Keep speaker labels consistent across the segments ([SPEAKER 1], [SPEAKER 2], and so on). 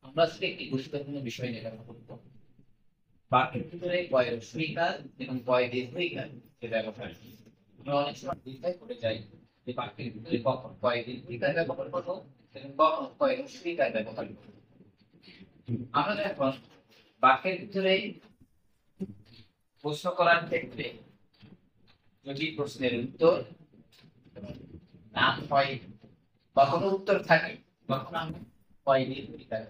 [SPEAKER 1] আমরা আজকে একটি গুরুত্বপূর্ণ বিষয় নিয়ে কথা বলবো। বাক্যের ভিতরে কয়ের স্বীকার এবং কয় দীর্ঘিকার এ ব্যবহার। আমরা অনেক সময় দ্বিধায় পড়ে যাই যে বাক্যের ভিতরে কখন কয় দীর্ঘিকার ব্যবহার করবো এবং কখন কয়ের স্বীকার ব্যবহার করবো। আমরা যখন বাক্যের ভিতরে প্রশ্ন করার ক্ষেত্রে যদি প্রশ্নের উত্তর না হয় কখনো উত্তর থাকে, তখন আমরা কয় দীর্ঘিকার,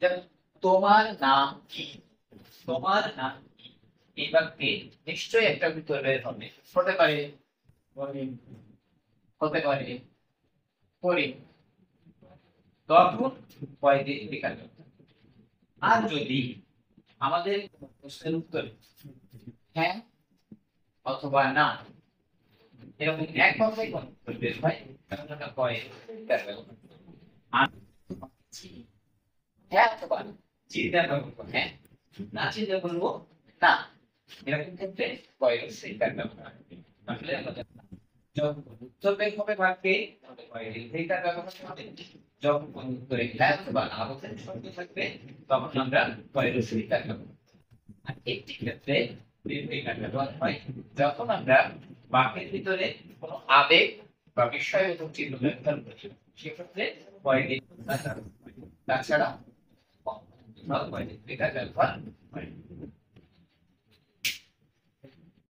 [SPEAKER 1] যেমন তোমার নাম কি, তোমার নাম কি, এই বাক্যে নিশ্চয়ই একটা উত্তর বের হবে। হতে পারে করিম, হতে পারে করিম, তখন কয় দীর্ঘিকার। আর যদি আমাদের প্রশ্নের উত্তরে হ্যাঁ অথবা না এরকম এক কথায় কোন উত্তর বের হয়, তখন আমরা কয় দীর্ঘিকার ব্যবহার করব। আর হ্যাঁ অথবা না, চিন্তা করবো হ্যাঁ, না চিন্তা করবো না, এরকম ক্ষেত্রে কয়ের স্বীকার ব্যবহার। তাহলে আমরা যখন উত্তর বের হবে বাক্যে তবে কয়ের স্বীকার ব্যবহার হবে। যখন কোন উত্তরে হ্যাঁ অথবা না বোঝার শব্দ থাকবে তখন আমরা কয়ের স্বীকার ব্যবহার। আর একটি ক্ষেত্রে দীর্ঘিকার ব্যবহার হয় যখন আমরা বাক্যের ভিতরে কোনো আবেগ বা বিষয়বোধক চিহ্ন ব্যবহার করি, সেক্ষেত্রে কয়ের স্বীকার ব্যবহার হয়। তাছাড়া কয়ের স্বীকার ব্যবহার হয়।